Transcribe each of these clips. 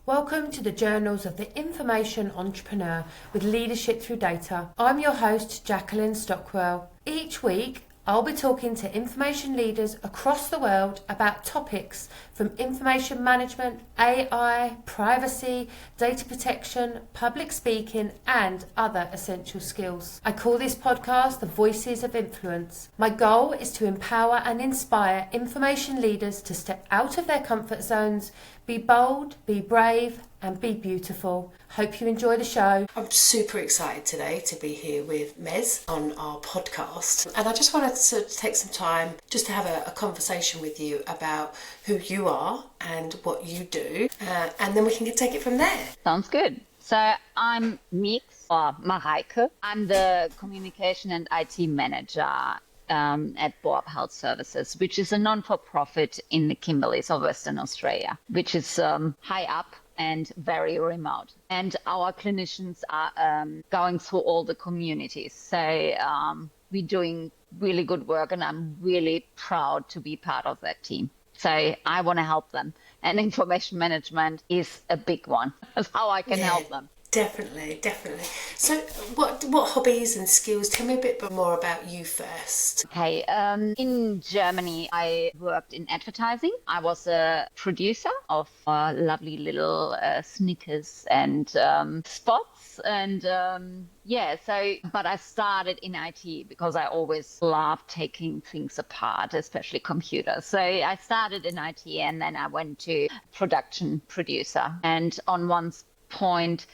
Welcome to the Journals of the Information Entrepreneur with Leadership Through Data. I'm your host, Jacqueline Stockwell. Each week, I'll be talking to information leaders across the world about topics from information management, AI, privacy, data protection, public speaking, and other essential skills. I call this podcast the Voices of Influence. My goal is to empower and inspire information leaders to step out of their comfort zones, be bold, be brave, and be beautiful. Hope you enjoy the show. I'm super excited today to be here with Meekz on our podcast. And I just wanted to take some time just to have a conversation with you about who you are and what you do. And then we can take it from there. Sounds good. So I'm Meekz, or Mareike. I'm the communication and IT manager at Boab Health Services, which is a non-for-profit in the Kimberleys of Western Australia, which is high up and very remote. And our clinicians are going through all the communities. So we're doing really good work, and I'm really proud to be part of that team. So I want to help them. And information management is a big one. That's how I can help them. Definitely. So what hobbies and skills, tell me a bit more about you first. Okay, in Germany, I worked in advertising. I was a producer of lovely little sneakers and spots. And but I started in IT because I always loved taking things apart, especially computers. So I started in IT, and then I went to production producer. And on one point,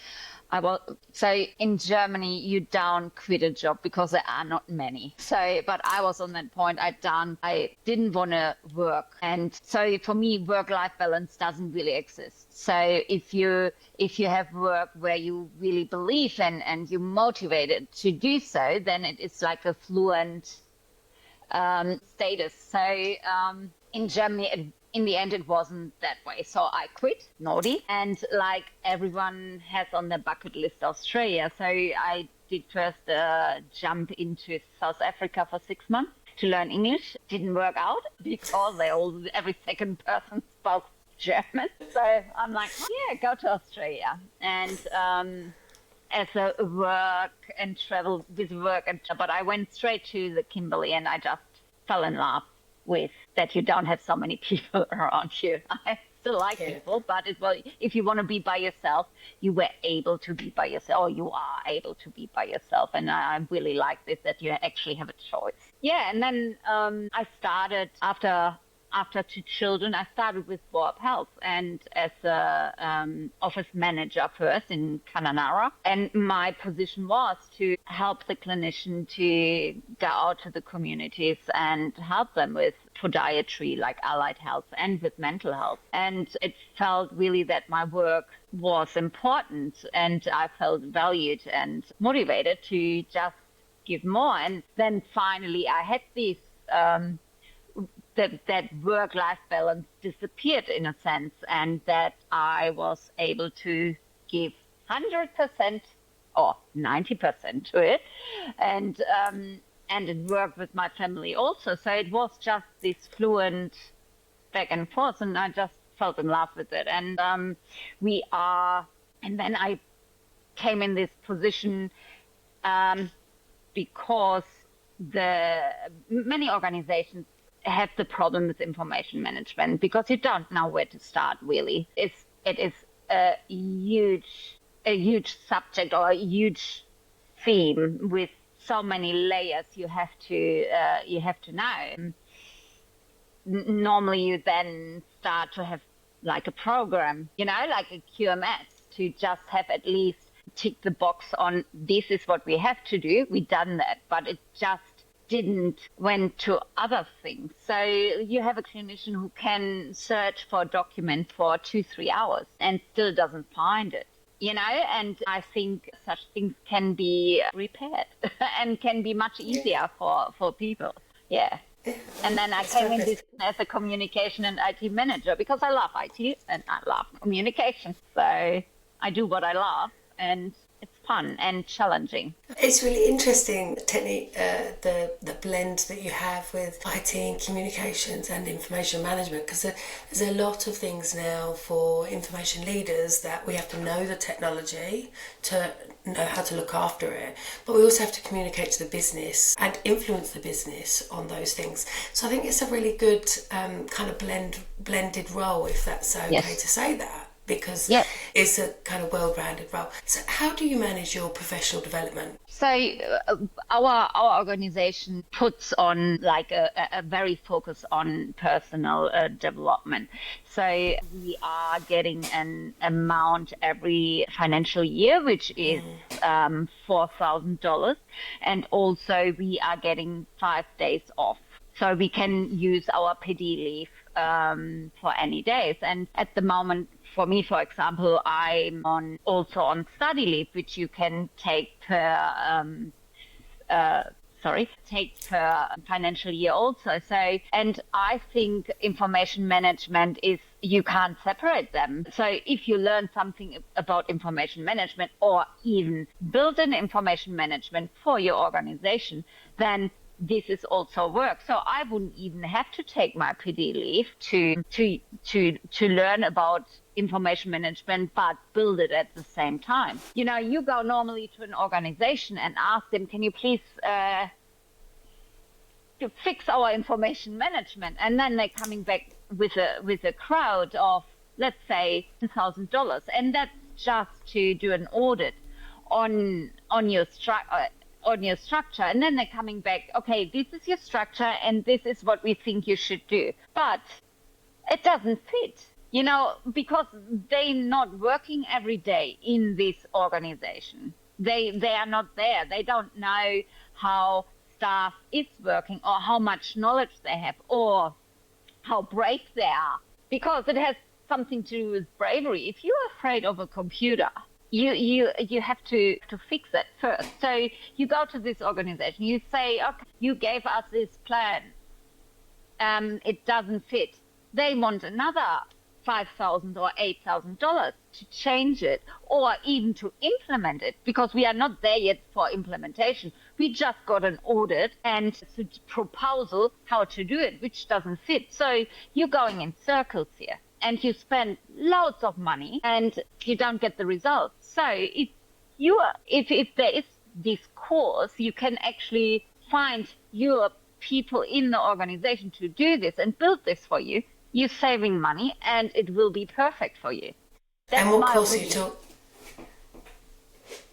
so in Germany, you don't quit a job because there are not many. So, but I was on that point. I didn't want to work. And so for me, work-life balance doesn't really exist. So if you have work where you really believe and you're motivated to do so, then it is like a fluent status. So in Germany, in the end, it wasn't that way. So I quit, naughty. And like everyone has on their bucket list Australia. So I did first jump into South Africa for 6 months to learn English. Didn't work out because every second person spoke German. So I'm like, go to Australia. And as a work and travel with work. But I went straight to the Kimberley, and I just fell in love with that you don't have so many people around you. I still like people, but if you want to be by yourself, you were able to be by yourself, or you are able to be by yourself. And I really like this, that you actually have a choice. Yeah, and then I started after 2 children, I started with Boab Health and as a office manager first in Kununurra. And my position was to help the clinician to go out to the communities and help them with podiatry, like allied health, and with mental health. And it felt really that my work was important, and I felt valued and motivated to just give more. And then finally I had this that work-life balance disappeared in a sense, and that I was able to give 100% or 90% to it, and it worked with my family also. So it was just this fluent back and forth, and I just fell in love with it. And and then I came in this position because many organizations have the problem with information management because you don't know where to start. Really, it is a huge subject or a huge theme with so many layers you have to know. Normally, you then start to have like a program, like a QMS, to just have at least tick the box on this is what we have to do. We've done that, but it just didn't went to other things. So you have a clinician who can search for a document for 2-3 hours and still doesn't find it, and I think such things can be repaired and can be much easier for people. Yeah. And then I came in this as a communication and IT manager because I love IT and I love communication. So I do what I love, and it's fun and challenging. It's really interesting, technique, the blend that you have with IT and communications and information management, because there's a lot of things now for information leaders that we have to know the technology to know how to look after it, but we also have to communicate to the business and influence the business on those things. So I think it's a really good kind of blended role, if that's okay to say that, because it's a kind of well-rounded role. So how do you manage your professional development? So our organization puts on like a very focus on personal development. So we are getting an amount every financial year, which is $4,000. And also we are getting 5 days off. So we can use our PD leave for any days. And at the moment, for me, for example, I'm also on study leave, which you can take per financial year also. So, and I think information management is, you can't separate them. So if you learn something about information management or even build an information management for your organization, then this is also work. So I wouldn't even have to take my PD leave to learn about information management, but build it at the same time. You know, you go normally to an organization and ask them, can you please fix our information management? And then they're coming back with a crowd of, let's say, $1,000, and that's just to do an audit on your structure, and then they're coming back, okay, this is your structure and this is what we think you should do, but it doesn't fit, you know, because they're not working every day in this organization. They are not there. They don't know how staff is working or how much knowledge they have or how brave they are, because it has something to do with bravery. If you're afraid of a computer, you have to fix it first. So you go to this organization, you say, okay, you gave us this plan, it doesn't fit. They want another $5,000 or $8,000 to change it or even to implement it, because we are not there yet for implementation. We just got an audit and a proposal how to do it, which doesn't fit. So you're going in circles here, and you spend loads of money and you don't get the results. So if there is this course, you can actually find your people in the organization to do this and build this for you. You're saving money and it will be perfect for you. That's and what course opinion. Are you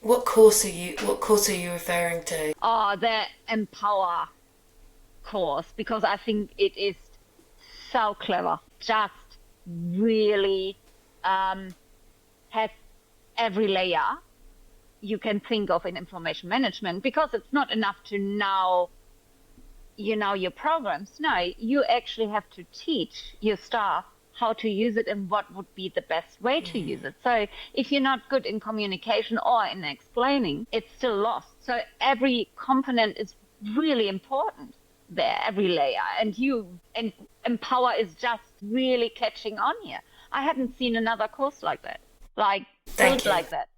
What course are you referring to? Oh, the EMPOWER course, because I think it is so clever. Just really has every layer you can think of in information management, because it's not enough to know, you know, your programs. No, you actually have to teach your staff how to use it and what would be the best way to use it. So if you're not good in communication or in explaining, it's still lost. So every component is really important there, every layer. And EMPOWER is just really catching on here. I hadn't seen another course like that, like that.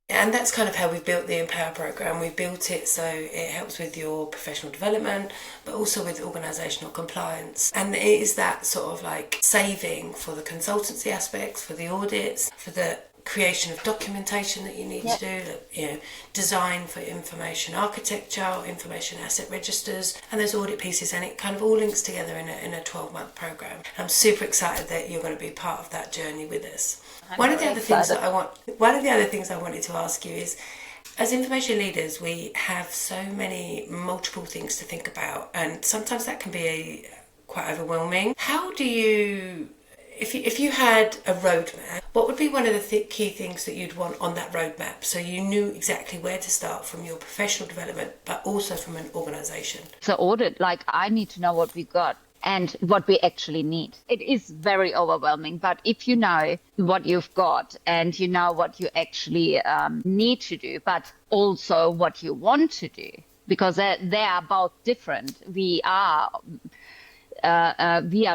And that's kind of how we built the EMPOWER program. We built it so it helps with your professional development, but also with organisational compliance. And it is that sort of like saving for the consultancy aspects, for the audits, for the creation of documentation that you need to do, you know, design for information architecture, information asset registers, and those audit pieces, and it kind of all links together in a 12-month program. I'm super excited that you're going to be part of that journey with us. One of the other things I wanted to ask you is, as information leaders, we have so many multiple things to think about, and sometimes that can be quite overwhelming. How do you, if you had a roadmap, what would be one of the key things that you'd want on that roadmap, so you knew exactly where to start from your professional development, but also from an organisation? So audit, like I need to know what we got and what we actually need. It is very overwhelming, but if you know what you've got and you know what you actually need to do, but also what you want to do, because they are both different. We are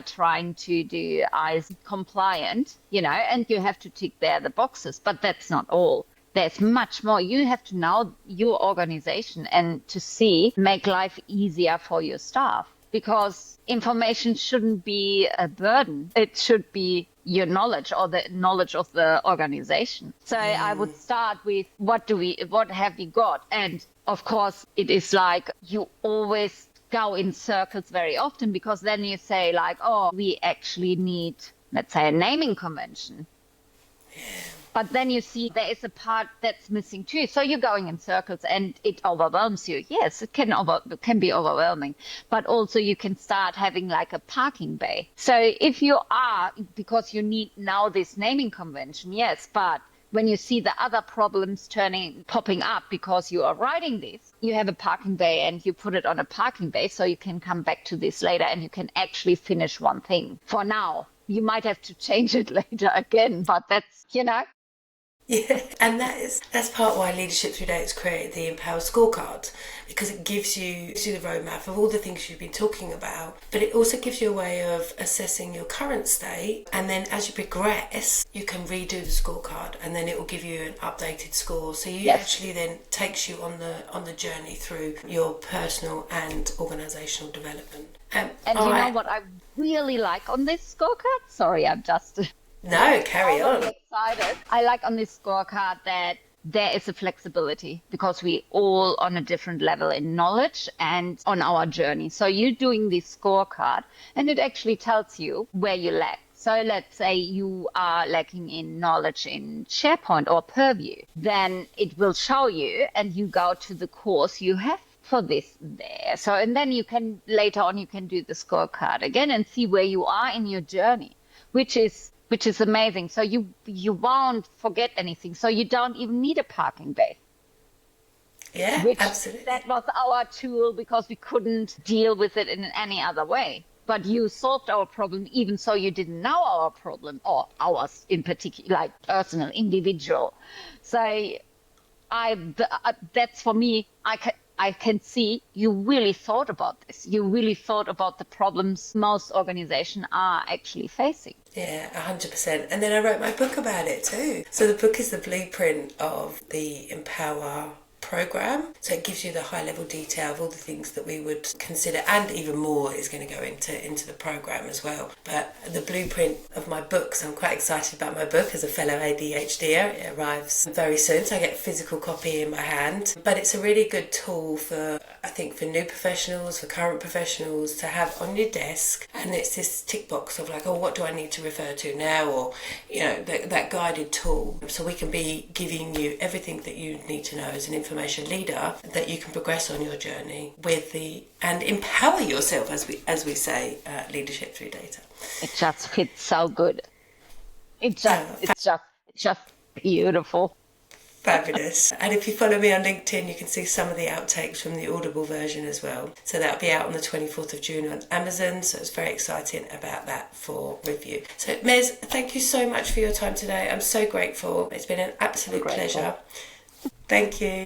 trying to do ISO compliant, you know, and you have to tick there the boxes, but that's not all. there's much more. You have to know your organization and to make life easier for your staff, because information shouldn't be a burden. It should be your knowledge or the knowledge of the organization. So I would start with what have we got? And of course, it is like you always go in circles very often, because then you say like, oh, we actually need, let's say, a naming convention. But then you see there is a part that's missing too. So you're going in circles and it overwhelms you. Yes, it can be overwhelming. But also you can start having like a parking bay. So if you are, because you need now this naming convention, yes, but when you see the other problems popping up because you are writing this, you have a parking bay and you put it on a parking bay so you can come back to this later and you can actually finish one thing. For now, you might have to change it later again, but that's, Yeah, and that's part why Leadership Through Data's created the EMPOWER Scorecard, because it gives you the roadmap of all the things you've been talking about, but it also gives you a way of assessing your current state, and then as you progress, you can redo the scorecard, and then it will give you an updated score. So you actually then takes you on the journey through your personal and organisational development. And you know what I really like on this scorecard? Sorry, I'm just... No, carry on. Excited. I like on this scorecard that there is a flexibility, because we all on a different level in knowledge and on our journey. So you're doing this scorecard and it actually tells you where you lack. So let's say you are lacking in knowledge in SharePoint or Purview, then it will show you and you go to the course you have for this there. So, and then later on you can do the scorecard again and see where you are in your journey, which is amazing. So you won't forget anything. So you don't even need a parking bay. Yeah, absolutely. That was our tool because we couldn't deal with it in any other way. But you solved our problem even so you didn't know our problem, or ours in particular, like personal, individual. So that's for me, I can see you really thought about this. You really thought about the problems most organizations are actually facing. Yeah, 100%. And then I wrote my book about it too. So the book is the blueprint of the EMPOWER program. So it gives you the high level detail of all the things that we would consider, and even more is going to go into the program as well. But the blueprint of my book, so I'm quite excited about my book as a fellow ADHDer. It arrives very soon, so I get a physical copy in my hand. But it's a really good tool for, I think, for new professionals, for current professionals to have on your desk. And it's this tick box of like, oh, what do I need to refer to now? Or, that guided tool. So we can be giving you everything that you need to know as an information leader, that you can progress on your journey and empower yourself, as we say, leadership through data. It just fits so good. It's just beautiful. Fabulous. And if you follow me on LinkedIn, you can see some of the outtakes from the Audible version as well. So that'll be out on the 24th of June on Amazon. So it's very exciting about that for review. So Mez, thank you so much for your time today. I'm so grateful. It's been an absolute pleasure. Thank you.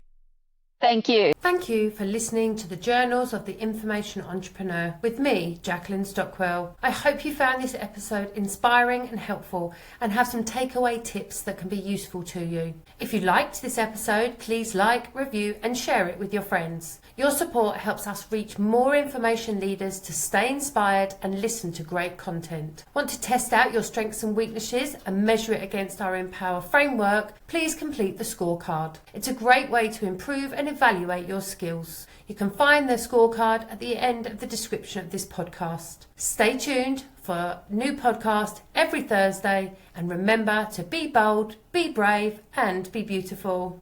Thank you. Thank you for listening to the Journals of the Information Entrepreneur with me, Jacqueline Stockwell. I hope you found this episode inspiring and helpful and have some takeaway tips that can be useful to you. If you liked this episode, please like, review and share it with your friends. Your support helps us reach more information leaders to stay inspired and listen to great content. Want to test out your strengths and weaknesses and measure it against our EMPOWER framework? Please complete the scorecard. It's a great way to improve and evaluate your skills. You can find the scorecard at the end of the description of this podcast. Stay tuned for a new podcast every Thursday, and remember to be bold, be brave and be beautiful.